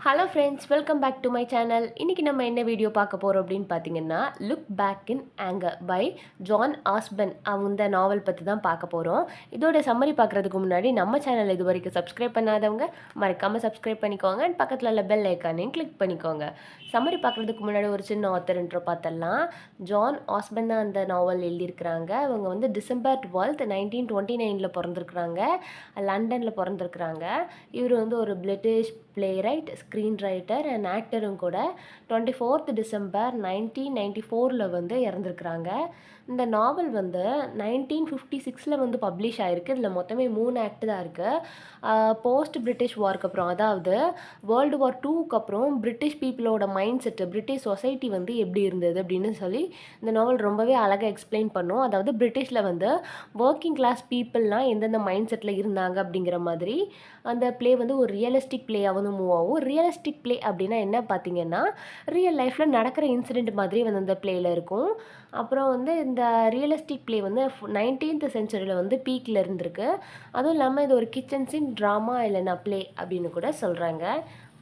Hello friends, welcome back to my channel. இன்றைக்கி நம்ம என்ன வீடியோ பார்க்க போகிறோம் அப்படின்னு பார்த்தீங்கன்னா, look back in anger by John Osborne அந்த நாவல் பற்றி தான் பார்க்க போகிறோம். இதோட சம்மரி பார்க்குறதுக்கு முன்னாடி நம்ம சேனல் இது வரைக்கும் சப்ஸ்கிரைப் பண்ணாதவங்க மறக்காமல் சப்ஸ்கிரைப் பண்ணிக்கோங்க அண்ட் பக்கத்தில் உள்ள பெல் ஐக்கானையும் கிளிக் பண்ணிக்கோங்க. சம்மரி பார்க்குறதுக்கு முன்னாடி ஒரு சின்ன ஆத்தர் இன்ட்ரோ பார்த்தலாம். ஜான் ஆஸ்பன் தான் அந்த நாவல் எழுதியிருக்கிறாங்க. அவங்க வந்து December 12, 1929 பிறந்திருக்கிறாங்க. லண்டனில் பிறந்திருக்கிறாங்க. இவர் வந்து ஒரு British playwright, screen writer and ஆக்டரும் கூட. 24th December 1994 வந்து இறந்துருக்குறாங்க. இந்த நாவல் வந்து 1956 வந்து பப்ளிஷ் ஆகிருக்கு. இதில் மொத்தமே 3 ஆக்ட் தான் இருக்குது. போஸ்ட் பிரிட்டிஷ் வார்க்கு அப்புறம், அதாவது வேர்ல்டு வார் 2க்கு அப்புறம் பிரிட்டிஷ் பீப்புளோட மைண்ட் செட்டு, பிரிட்டிஷ் சொசைட்டி வந்து எப்படி இருந்தது அப்படின்னு சொல்லி இந்த நாவல் ரொம்பவே அழகாக எக்ஸ்பிளைன் பண்ணும். அதாவது பிரிட்டிஷில் வந்து ஒர்க்கிங் கிளாஸ் பீப்புளெலாம் எந்தெந்த மைண்ட் செட்டில் இருந்தாங்க அப்படிங்கிற மாதிரி அந்த ப்ளே வந்து ஒரு ரியலிஸ்டிக் ப்ளேயாக வந்து மூவ் ஆகும். ரியலிஸ்டிக் ப்ளே அப்படின்னா என்ன பார்த்தீங்கன்னா, ரியல் லைஃப்பில் நடக்கிற இன்சிடெண்ட் மாதிரி வந்து அந்த ப்ளேயில் இருக்கும். அப்புறம் வந்து இந்த ரியலிஸ்டிக் ப்ளே வந்து 19th சென்ச்சுரியில் வந்து பீக்கில் இருந்திருக்கு. அதுவும் இல்லாமல் இது ஒரு கிச்சன் சீன் ட்ராமா இல்லைனா ப்ளே அப்படின்னு கூட சொல்கிறாங்க.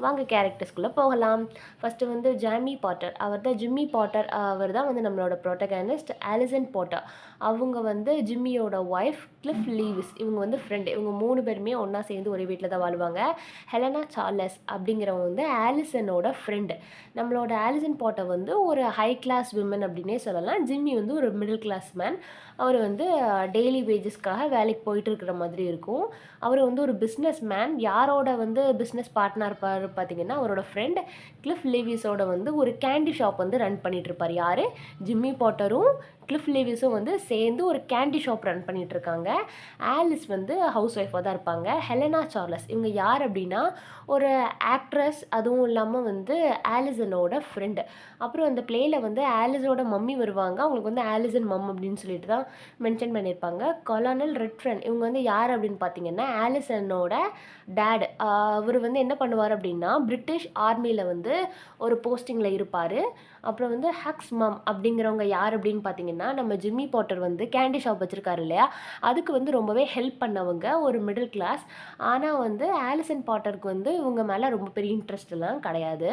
வாங்க கேரக்டர்ஸ்குள்ளே போகலாம். ஃபஸ்ட்டு வந்து ஜாமி பாட்டர், அவர் தான் ஜிம்மி பாட்டர். அவர் தான் வந்து நம்மளோட ப்ரோட்டகனிஸ்ட். ஆலிசன் பாட்டர், அவங்க வந்து ஜிம்மியோட ஒய்ஃப். கிளிஃப் லீவிஸ், இவங்க வந்து ஃப்ரெண்டு. இவங்க 3 பேருமே ஒன்றா சேர்ந்து ஒரே வீட்டில் தான் வாழ்வாங்க. ஹெலனா சார்லஸ் அப்படிங்கிறவங்க வந்து ஆலிசனோட ஃப்ரெண்டு. நம்மளோட ஆலிசன் பாட்டர் வந்து ஒரு ஹை கிளாஸ் விமன் அப்படின்னே சொல்லலாம். ஜிம்மி வந்து ஒரு மிடில் கிளாஸ் மேன். அவர் வந்து டெய்லி வேஜஸ்க்காக வேலைக்கு போயிட்டு இருக்கிற மாதிரி இருக்கும். அவர் வந்து ஒரு பிஸ்னஸ் மேன். யாரோட வந்து பிஸ்னஸ் பார்ட்னர் இருப்பார் பார்த்தீங்கன்னா, அவரோட ஃப்ரெண்ட் கிளிஃப் லீவிஸோட வந்து ஒரு கேண்டி ஷாப் வந்து ரன் பண்ணிகிட்ருப்பார். யார்? ஜிம்மி பாட்டரும் கிளிஃப் லீவிஸும் வந்து சேர்ந்து ஒரு கேண்டி ஷாப் ரன் பண்ணிகிட்ருக்காங்க. ஆலிஸ் வந்து ஹவுஸ் ஒய்ஃபாக தான் இருப்பாங்க. ஹெலனா சார்லஸ், இவங்க யார் அப்படின்னா ஒரு ஆக்ட்ரஸ். அதுவும் இல்லாமல் வந்து ஆலிசனோட ஃப்ரெண்டு. அப்புறம் அந்த ப்ளேயில் வந்து ஆலிஸோட மம்மி வருவாங்க. அவங்களுக்கு வந்து ஆலிசன் மம் அப்படின்னு சொல்லிட்டு தான் மென்ஷன் பண்ணியிருப்பாங்க. கொலானல் ரெட்ஃப்ரன், இவங்க வந்து யார் அப்படின்னு பார்த்தீங்கன்னா ஆலிசனோட டேட். அவர் வந்து என்ன பண்ணுவார் அப்படின்னா பிரிட்டிஷ் ஆர்மியில் வந்து ஒரு போஸ்டிங்கில் இருப்பார். அப்புறம் வந்து ஹக்ஸ் மம் அப்படிங்கிறவங்க யார் அப்படின்னு பார்த்தீங்கன்னா, நம்ம ஜிம்மி பாட்டர் வந்து கேண்டி ஷாப் வச்சுருக்காரு இல்லையா, அதுக்கு வந்து ரொம்பவே ஹெல்ப் பண்ணவங்க, ஒரு மிடில் கிளாஸ். ஆனால் வந்து ஆலிசன் பாட்டருக்கு வந்து இவங்க மேலே ரொம்ப பெரிய இன்ட்ரெஸ்ட்லாம் கிடையாது.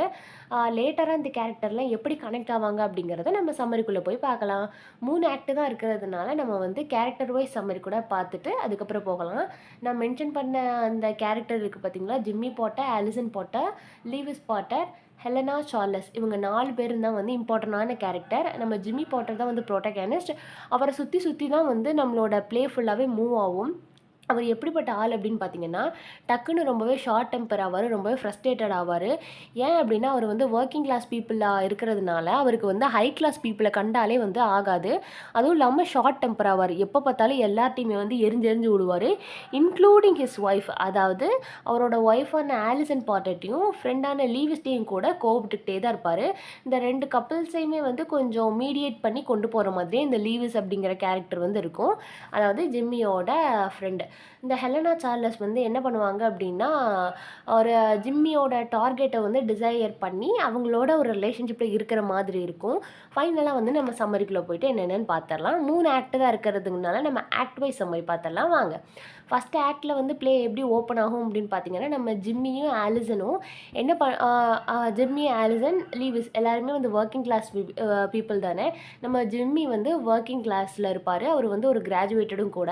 லேட்டராக இந்த கேரக்டர்லாம் எப்படி கனெக்ட் ஆவாங்க அப்படிங்கிறத நம்ம சம்மரிக்குள்ளே போய் பார்க்கலாம். 3 ஆக்ட் தான் இருக்கிறதுனால நம்ம வந்து கேரக்டர் வைஸ் சம்மரி கூட பார்த்துட்டு அதுக்கப்புறம் போகலாம். நான் மென்ஷன் பண்ண அந்த கேரக்டர் இருக்குது பார்த்தீங்களா, Jimmy Porter, Alison Porter, Lewis Porter, Helena Charles, இவங்க 4 பேரும் தான் வந்து இம்பார்ட்டண்டான கேரக்டர். நம்ம ஜிம்மி பாட்டர் தான் வந்து ப்ரோட்டகனிஸ்ட். அவரை சுற்றி தான் வந்து நம்மளோட ப்ளே ஃபுல்லாகவே மூவ் ஆகும். அவர் எப்படிப்பட்ட ஆள் அப்படின்னு பார்த்தீங்கன்னா, டக்குன்னு ரொம்பவே ஷார்ட் டெம்பர் ஆவார், ரொம்பவே ஃப்ரஸ்ட்ரேட்டட் ஆவார். ஏன் அப்படின்னா அவர் வந்து ஒர்க்கிங் கிளாஸ் பீப்புளாக இருக்கிறதுனால அவருக்கு வந்து ஹை கிளாஸ் பீப்புளை கண்டாலே வந்து ஆகாது. அதுவும் இல்லாமல் ஷார்ட் டெம்பர் ஆவார். எப்போ பார்த்தாலும் எல்லாத்தையுமே வந்து எரிஞ்சு விடுவார், இன்க்ளூடிங் ஹிஸ் ஒய்ஃப். அதாவது அவரோட ஒய்ஃபான ஆலிசன் பாட்டர்ட்டையும் ஃப்ரெண்டான லீவிஸ்டையும் கூட கோவப்பட்டுக்கிட்டே தான் இருப்பார். இந்த 2 கப்பிள்ஸையுமே வந்து கொஞ்சம் மீடியேட் பண்ணி கொண்டு போகிற மாதிரியே இந்த லீவிஸ் அப்படிங்கிற கேரக்டர் வந்து இருக்கும். அதாவது ஜிம்மியோட ஃப்ரெண்டு. இந்த ஹெலனா சார்லஸ் வந்து என்ன பண்ணுவாங்க அப்படின்னா, ஒரு ஜிம்மியோட டார்கெட்டை வந்து டிசையர் பண்ணி அவங்களோட ஒரு ரிலேஷன்ஷிப்பில் இருக்கிற மாதிரி இருக்கும். ஃபைனலாக வந்து நம்ம சம்மரிக்குள்ளே போயிட்டு என்னென்னு பார்த்துடலாம். 3 ஆக்ட் தான் இருக்கிறதுனால நம்ம ஆக்ட் வைஸ் சம்மரி பார்த்துடலாம் வாங்க. ஃபஸ்ட் ஆக்டில் வந்து ப்ளே எப்படி ஓப்பன் ஆகும் அப்படின்னு பார்த்தீங்கன்னா, நம்ம ஜிம்மியும் ஆலிசனும் என்ன ஜிம்மி, ஆலிசன், லீவிஸ் எல்லாருமே வந்து ஒர்க்கிங் கிளாஸ் பீப்புள் தானே. நம்ம ஜிம்மி வந்து ஒர்க்கிங் கிளாஸில் இருப்பார். அவர் வந்து ஒரு கிராஜுவேட்டடும் கூட.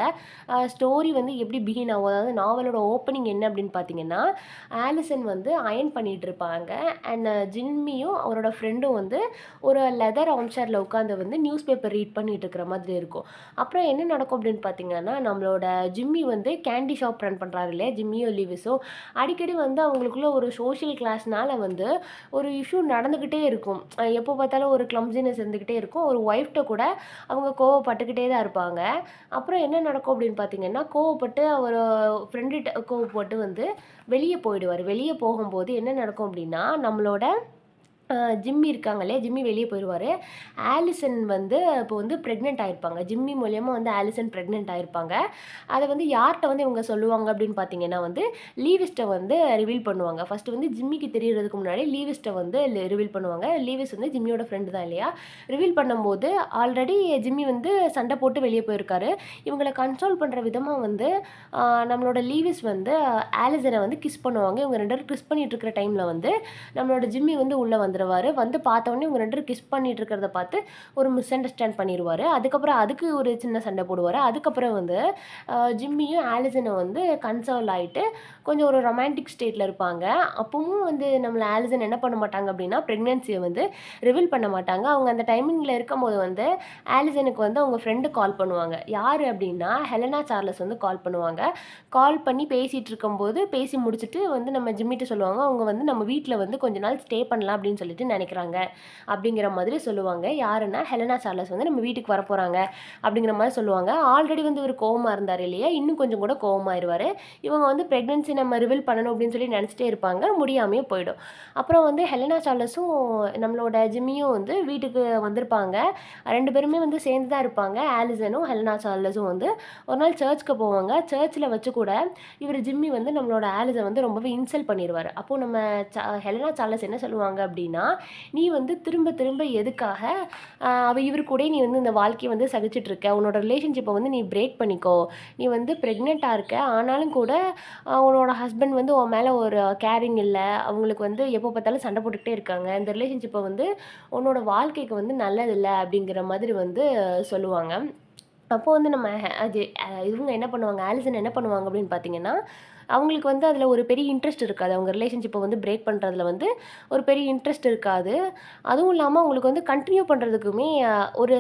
ஸ்டோரி வந்து எப்படி பிகின் ஆகும், அதாவது நாவலோட ஓப்பனிங் என்ன அப்படின்னு பார்த்தீங்கன்னா, ஆலிசன் வந்து அயன் பண்ணிகிட்டு இருப்பாங்க. அண்ட் ஜிம்மியும் அவரோட ஃப்ரெண்டும் வந்து ஒரு லெதர் ஆர்ம்சேரில் உட்காந்து வந்து நியூஸ் பேப்பர் ரீட் பண்ணிகிட்டு இருக்கிற மாதிரி இருக்கும். அப்புறம் என்ன நடக்கும் அப்படின்னு பார்த்தீங்கன்னா, நம்மளோட ஜிம்மி வந்து கேண்டி ஷாப் ரன் பண்ணுறாரு இல்லையா, ஜிம்மியோ லீவிஸோ. அடிக்கடி வந்து அவங்களுக்குள்ள ஒரு சோஷியல் கிளாஸ்னால வந்து ஒரு இஷ்யூ நடந்துக்கிட்டே இருக்கும். எப்போ பார்த்தாலும் ஒரு கிளம்ஸினஸ் இருந்துக்கிட்டே இருக்கும். ஒரு ஒய்ஃப்ட்ட கூட அவங்க கோவப்பட்டுக்கிட்டே தான் இருப்பாங்க. அப்புறம் என்ன நடக்கும் அப்படின்னு பார்த்தீங்கன்னா, கோவப்பட்டு அவர் ஃப்ரெண்டுகிட்ட கோவப்பட்டு வந்து வெளியே போயிடுவார். வெளியே போகும்போது என்ன நடக்கும் அப்படின்னா, நம்மளோட ஜிம்மி இருக்காங்க இல்லையா, ஜிம்மி வெளியே போயிடுவார். ஆலிசன் வந்து இப்போ வந்து ப்ரெக்னென்ட் ஆகிருப்பாங்க. ஜிம்மி மூலியமாக வந்து ஆலிசன் ப்ரெக்னென்ட் ஆகிருப்பாங்க. அதை வந்து யார்கிட்ட வந்து இவங்க சொல்லுவாங்க அப்படின்னு பார்த்தீங்கன்னா வந்து லீவிஸ்ட்டை வந்து ரிவீல் பண்ணுவாங்க. ஃபஸ்ட்டு வந்து ஜிம்மிக்கு தெரியறதுக்கு முன்னாடி லீவிஸ்ட்டை வந்து ரிவீல் பண்ணுவாங்க. லீவிஸ் வந்து ஜிம்மியோட ஃப்ரெண்டு தான் இல்லையா. ரிவீல் பண்ணும்போது ஆல்ரெடி ஜிம்மி வந்து சண்டை போட்டு வெளியே போயிருக்காரு. இவங்களை கன்சோல் பண்ணுற விதமாக வந்து நம்மளோட லீவிஸ் வந்து ஆலிசனை வந்து கிஸ் பண்ணுவாங்க. இவங்க 2 பேரும் கிஸ் பண்ணிட்டு இருக்கிற டைமில் வந்து நம்மளோட ஜிம்மி வந்து உள்ளே வந்துடுவார். வந்து பார்த்தோன்னே இவங்க 2 பேரும் கிஸ் பண்ணிட்டு இருக்கிறத பார்த்து ஒரு மிஸ் அண்டர்ஸ்டாண்ட் பண்ணிடுவார். அதுக்கப்புறம் அதுக்கு ஒரு சின்ன சண்டை போடுவார். அதுக்கப்புறம் வந்து ஜிம்மியும் ஆலிசனும் வந்து கன்சோல் ஆகிட்டு கொஞ்சம் ஒரு ரொமான்டிக் ஸ்டேட்டில் இருப்பாங்க. அப்பவும் வந்து நம்மளை ஆலிசன் என்ன பண்ண மாட்டாங்க அப்படின்னா ப்ரெக்னென்சியை வந்து ரிவீல் பண்ண மாட்டாங்க. அவங்க அந்த டைமிங்கில் இருக்கும்போது வந்து ஆலிசனுக்கு வந்து அவங்க ஃப்ரெண்டு கால் பண்ணுவாங்க. யார் அப்படின்னா ஹெலனா சார்லஸ் வந்து கால் பண்ணுவாங்க. கால் பண்ணி பேசிகிட்டு இருக்கும்போது பேசி முடிச்சுட்டு வந்து நம்ம ஜிம்மிட்ட சொல்லுவாங்க, அவங்க வந்து நம்ம வீட்டில் வந்து கொஞ்ச நாள் ஸ்டே பண்ணலாம் அப்படின்னு சொல்லிட்டு நினைக்கிறாங்க அப்படிங்கிற மாதிரி சொல்லுவாங்க. யாருன்னா ஹெலனா சார்லஸ் வந்து நம்ம வீட்டுக்கு வர போகிறாங்க அப்படிங்கிற மாதிரி சொல்லுவாங்க. ஆல்ரெடி வந்து இவர் கோவமாக இருந்தார் இல்லையா, இன்னும் கொஞ்சம் கூட கோவமாயிருவார். இவங்க வந்து ப்ரெக்னென்சி நம்ம ரிவீல் பண்ணணும் அப்படின்னு சொல்லி நினச்சிட்டே இருப்பாங்க. முடியாமையே போயிடும். அப்புறம் வந்து ஹெலனா சார்லஸும் நம்மளோட ஜிம்மியும் வந்து வீட்டுக்கு வந்திருப்பாங்க. 2 பேருமே வந்து சேர்ந்து தான் இருப்பாங்க. ஆலிசனும் ஹெலனா சார்லஸும் வந்து ஒரு நாள் சர்ச்சுக்கு போவாங்க. சர்ச்சில் வச்சு கூட இவர் ஜிம்மி வந்து நம்மளோட ஆலிசை வந்து ரொம்பவே இன்சல்ட் பண்ணிடுவார். அப்போது நம்ம ஹெலனா சார்லஸ் என்ன சொல்லுவாங்க அப்படின்னா, நீ வந்து திரும்ப திரும்ப எதுக்காக இவர் கூட நீ வந்து இந்த வாழ்க்கையை வந்து சகிச்சுட்டு இருக்க, உன்னோட ரிலேஷன்ஷிப்பை வந்து நீ பிரேக் பண்ணிக்கோ. நீ வந்து ப்ரெக்னெண்ட்டாக இருக்க, ஆனாலும் கூட உன்னோட ஹஸ்பண்ட் வந்து உன் மேலே ஒரு கேரிங் இல்லை, அவங்களுக்கு வந்து எப்போ பார்த்தாலும் சண்டை போட்டுக்கிட்டே இருக்காங்க, இந்த ரிலேஷன்ஷிப்பை வந்து உன்னோட வாழ்க்கைக்கு வந்து நல்லதில்லை அப்படிங்கிற மாதிரி வந்து சொல்லுவாங்க. அப்போ வந்து நம்ம அது இவங்க என்ன பண்ணுவாங்க, ஆலிசன் என்ன பண்ணுவாங்க அப்படின்னு பார்த்தீங்கன்னா, அவங்களுக்கு வந்து அதில் ஒரு பெரிய இன்ட்ரெஸ்ட் இருக்காது. அவங்க ரிலேஷன்ஷிப்பை வந்து பிரேக் பண்ணுறதுல வந்து ஒரு பெரிய இன்ட்ரெஸ்ட் இருக்காது. அதுவும் இல்லாமல் அவங்களுக்கு வந்து கண்டினியூ பண்ணுறதுக்குமே ஒரு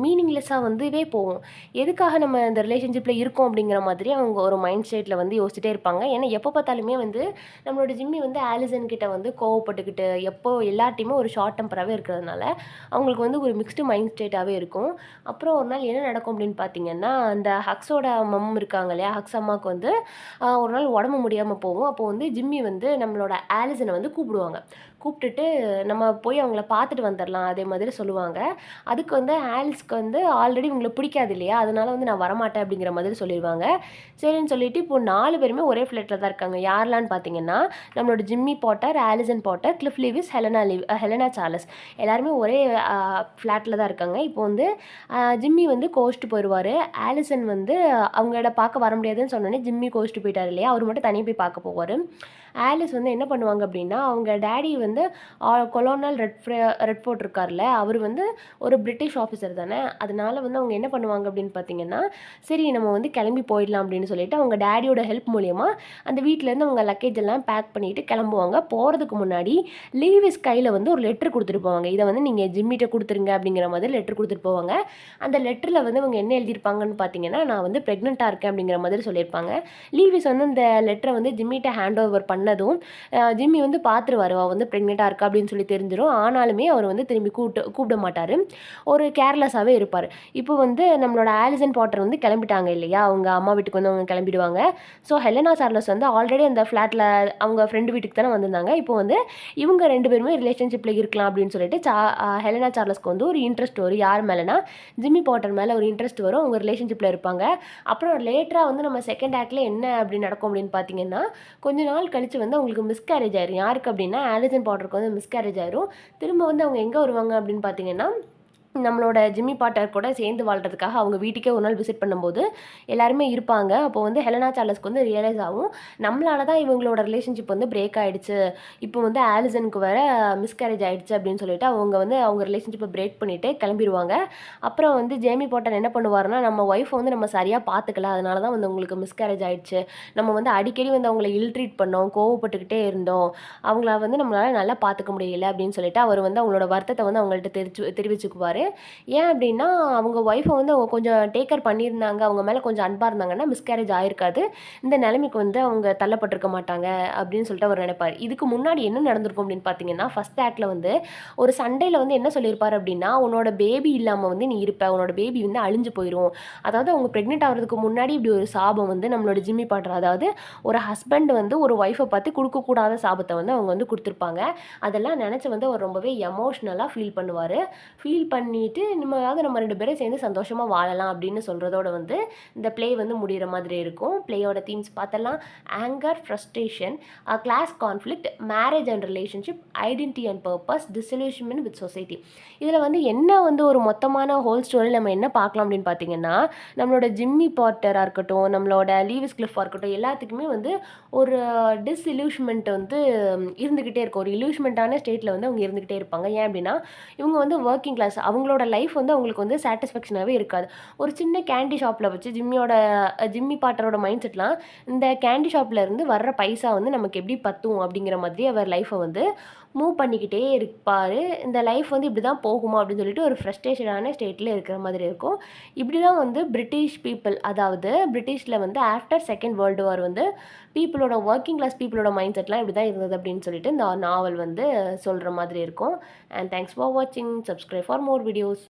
மீனிங்லெஸ்ஸாக வந்துவே போகும். எதுக்காக நம்ம இந்த ரிலேஷன்ஷிப்பில் இருக்கோம் அப்படிங்கிற மாதிரி அவங்க ஒரு மைண்ட் ஸ்டேட்டில் வந்து யோசிச்சுட்டே இருப்பாங்க. ஏன்னா எப்போ பார்த்தாலுமே வந்து நம்மளோட ஜிம்மி வந்து ஆலிசன் கிட்ட வந்து கோவப்பட்டுக்கிட்டு எப்போ எல்லார்ட்டையுமே ஒரு ஷார்ட் டெம்பராகவே இருக்கிறதுனால அவங்களுக்கு வந்து ஒரு மிக்ஸ்டு மைண்ட் ஸ்டேட்டாகவே இருக்கும். அப்புறம் ஒரு நாள் என்ன நடக்கும் அப்படின்னு பார்த்தீங்கன்னா, அந்த ஹக்ஸோட மம் இருக்காங்க இல்லையா, ஹக்ஸ் அம்மாவுக்கு வந்து ஒரு நாள் உடம்பு முடியாமல் போகும். அப்போ வந்து ஜிம்மி வந்து நம்மளோட ஆலிசனை வந்து கூப்பிடுவாங்க. கூப்பிட்டுட்டு நம்ம போய் அவங்கள பார்த்துட்டு வந்துடலாம் அதே மாதிரி சொல்லுவாங்க. அதுக்கு வந்து ஆலிஸ்க்கு வந்து ஆல்ரெடி இவங்கள பிடிக்காது இல்லையா, அதனால வந்து நான் வரமாட்டேன் அப்படிங்கிற மாதிரி சொல்லிடுவாங்க. சரின்னு சொல்லிட்டு இப்போ 4 பேருமே ஒரே ஃப்ளாட்டில் தான் இருக்காங்க. யாரெல்லான்னு பார்த்தீங்கன்னா, நம்மளோட Jimmy Porter, Alison Porter, Cliff Lewis, Helena Charles எல்லாருமே ஒரே ஃப்ளாட்டில் தான் இருக்காங்க. இப்போ வந்து ஜிம்மி வந்து கோச்சிட்டு போயிடுவார். ஆலிசன் வந்து அவங்கள பார்க்க வர முடியாதுன்னு சொன்னோன்னே ஜிம்மி கோச்சிட்டு போயிட்டார் இல்லையா, அவர் மட்டும் தனியாக போய் பார்க்க போவார். ஆலிஸ் வந்து என்ன பண்ணுவாங்க அப்படின்னா, அவங்க டேடி வந்து கொலோனல் ரெட்ஃபோர்ட் இருக்கார்ல, அவர் வந்து ஒரு பிரிட்டிஷ் ஆஃபீஸர் தானே, அதனால வந்து அவங்க என்ன பண்ணுவாங்க அப்படின்னு பார்த்தீங்கன்னா, சரி நம்ம வந்து கிளம்பி போயிடலாம் அப்படின்னு சொல்லிட்டு அவங்க டேடியோட ஹெல்ப் மூலியமா அந்த வீட்டிலேருந்து அவங்க லக்கேஜ் எல்லாம் பேக் பண்ணிட்டு கிளம்புவாங்க. போகிறதுக்கு முன்னாடி லீவிஸ் கையில் வந்து ஒரு லெட்டர் கொடுத்துட்டு போவாங்க. இதை வந்து நீங்கள் ஜிம்மிட்ட கொடுத்துருங்க அப்படிங்கிற மாதிரி லெட்டர் கொடுத்துட்டு போவாங்க. அந்த லெட்டரில் வந்து அவங்க என்ன எழுதியிருப்பாங்கன்னு பார்த்தீங்கன்னா, நான் வந்து ப்ரெக்னெண்ட்டாக இருக்கேன் அப்படிங்கிற மாதிரி சொல்லியிருப்பாங்க. லீவிஸ் வந்து இந்த லெட்டரை வந்து ஜிம்மிட்ட ஹேண்ட் ஓவர் பண்ணதும் ஜிம்மி வந்து பார்த்துருவாரு, அவள் வந்து ப்ரெக்னெண்ட்டாக இருக்கா அப்படின்னு சொல்லி தெரிஞ்சிடும். ஆனாலுமே அவர் வந்து திரும்பி கூப்பிட மாட்டார். ஒரு கேர்லெஸ்ஸாகவே இருப்பார். இப்போ வந்து நம்மளோட ஆலிசன் பாட்டர் வந்து கிளம்பிட்டாங்க இல்லையா, அவங்க அம்மா வீட்டுக்கு வந்து அவங்க கிளம்பிடுவாங்க. ஸோ ஹெலனா சார்லஸ் வந்து ஆல்ரெடி அந்த ஃப்ளாட்டில் அவங்க ஃப்ரெண்டு வீட்டுக்கு தானே வந்திருந்தாங்க. இப்போ வந்து இவங்க 2 பேருமே ரிலேஷன்ஷிப்பில் இருக்கலாம் அப்படின்னு சொல்லிட்டு ஹெலனா சார்லஸ்க்கு வந்து ஒரு இன்ட்ரெஸ்ட் வரும். யார் மேலேனா ஜிம்மி பாட்டர் மேலே ஒரு இன்ட்ரெஸ்ட் வரும். அவங்க ரிலேஷன்ஷிப்பில் இருப்பாங்க. அப்புறம் லேட்டராக வந்து நம்ம செகண்ட் ஆக்டில் என்ன அப்படி நடக்கும் அப்படின்னு பார்த்தீங்கன்னா, கொஞ்ச நாள் கழித்து வந்து அவங்களுக்கு மிஸ்கேரேஜ் ஆயிரும். யாருக்கு அப்படின்னா ஆலிசன் பாட்டருக்கு வந்து மிஸ்கேரேஜ் ஆயிரும். திரும்ப வந்து அவங்க எங்கே வருவாங்க அப்படின்னு பார்த்தீங்கன்னா, நம்மளோட ஜிம்மி பாட்டர் கூட சேர்ந்து வாழ்றதுக்காக அவங்க வீட்டுக்கே ஒரு நாள் விசிட் பண்ணும்போது எல்லாருமே இருப்பாங்க. அப்போ வந்து ஹெலனா சார்லஸ்க்கு வந்து ரியலைஸ் ஆகும், நம்மளால தான் இவங்களோட ரிலேஷன்ஷிப் வந்து பிரேக் ஆகிடுச்சு, இப்போ வந்து ஆலிசனுக்கு வேற மிஸ்கேரேஜ் ஆகிடுச்சு அப்படின்னு சொல்லிட்டு அவங்க வந்து அவங்க ரிலேஷன்ஷிப்பை பிரேக் பண்ணிவிட்டு கிளம்பிடுவாங்க. அப்புறம் வந்து ஜேமி பாட்டர் என்ன பண்ணுவாருன்னா, நம்ம ஒய்ஃபை வந்து நம்ம சரியாக பார்த்துக்கல, அதனால தான் வந்து உங்களுக்கு மிஸ்கேரேஜ் ஆகிடுச்சு, நம்ம வந்து அடிக்கடி வந்து அவங்கள இல்ட்ரீட் பண்ணோம், கோவப்பட்டுக்கிட்டே இருந்தோம், அவங்கள வந்து நம்மளால் நல்லா பார்த்துக்க முடியல அப்படின்னு சொல்லிட்டு அவர் வந்து அவங்களோட வருத்தத்தை வந்து அவங்கள்ட்ட தெரிவிச்சுக்குவார். ஏன் அப்படின்னா, அவங்க ஒய்ஃபை வந்து அவங்க கொஞ்சம் டேக் கேர் பண்ணியிருந்தாங்க, அவங்க மேல கொஞ்சம் அன்பா இருந்தாங்கன்னா, மிஸ்கேரேஜ் ஆயிருக்காது. இந்த நிலைமைக்கு வந்து அவங்க தள்ளப்பட்டிருக்க மாட்டாங்க அப்படின்னு சொல்லிட்டு அவர் நினைப்பாரு. இதுக்கு முன்னாடி என்ன நடந்திருக்கும் அப்படின்னு பார்த்தீங்கன்னா, ஃபர்ஸ்ட் ஆக்ட்ல வந்து ஒரு சண்டையில வந்து என்ன சொல்லியிருப்பாரு அப்படின்னா, "உன்னோட பேபி இல்லாம வந்து நீ இருப்ப. உன்னோட பேபி வந்து அழிஞ்சு போயிரும்." அதாவது அவங்க பிரெக்னன்ட் ஆகுறதுக்கு முன்னாடி இப்படி ஒரு சாபம் வந்து நம்மளோட ஜிம்மி பாட்டர், அதாவது ஒரு ஹஸ்பண்ட் வந்து ஒரு ஒய்ஃபை பார்த்து குடுக்கக்கூடாத சாபத்த வந்து அவங்க வந்து குடுத்துருப்பாங்க. அதெல்லாம் நெனச்சு வந்து அவர் ரொம்பவே எமோஷனலா ஃபீல் பண்ணுவாரு. ஃபீல் பண்ணிட்டு, நம்ம 2 பேரும் சேர்ந்து சந்தோஷமா வாழலாம் அப்படின்னு சொல்றதோட வந்து, இந்த ப்ளே வந்து முடியிற மாதிரி இருக்கும். ப்ளேயோட தீம்ஸ் பார்த்தரலாம். Anger, frustration, class conflict, marriage and relationship, identity and purpose, disillusionment with society. இதில வந்து என்ன வந்து ஒரு மொத்தமான ஹோல் ஸ்டோரி நம்ம என்ன பார்க்கலாம் அப்படின்னு பார்த்தீங்கன்னா, நம்மளோட ஜிம்மி பாட்டரா இருக்கட்டும், நம்மளோட லீவிஸ் கிளிஃபா இருக்கட்டும், எல்லாத்துக்குமே வந்து ஒரு டிஸ்இல்யூஷன்மென்ட் வந்து இருந்துகிட்டே இருக்கும். ஒரு இல்யூஷன்மென்ட்டான ஸ்டேட்ல வந்து அவங்க இருந்துகிட்டே இருப்பாங்க. ஏன் அப்படின்னா, இவங்க வந்து வொர்க்கிங் கிளாஸ். அவங்களோட லைஃப் வந்து அவங்களுக்கு வந்து சாட்டிஸ்ஃபேக்ஷனாவே இருக்காது. ஒரு சின்ன கேண்டி ஷாப்ல வச்சு ஜிம்மி பாட்டரோட மைண்ட் செட்லாம், இந்த கேண்டி ஷாப்ல இருந்து வர்ற பைசா வந்து நமக்கு எப்படி பத்தும் அப்படிங்கிற மாதிரி அவர் லைஃப்ப வந்து மூவ் பண்ணிக்கிட்டே இருப்பாரு. இந்த லைஃப் வந்து இப்படி தான் போகுமா அப்படின்னு சொல்லிட்டு ஒரு ஃப்ரஸ்ட்ரேஷனான ஸ்டேட்ல இருக்கிற மாதிரி இருக்கும். இப்படி தான் வந்து பிரிட்டிஷ் பீப்பிள், அதாவது பிரிட்டிஷ்ல வந்து ஆஃப்டர் செகண்ட் வேர்ல்டு வார் வந்து பீப்பிளோட வொர்க்கிங் கிளாஸ் பீப்பிளோட மைண்ட் செட்லாம் இப்படி தான் இருந்தது அப்படின்னு சொல்லிட்டு இந்த நாவல் வந்து சொல்ற மாதிரி இருக்கும். அண்ட் தேங்க்ஸ் ஃபார் வாட்சிங். Subscribe for more videos.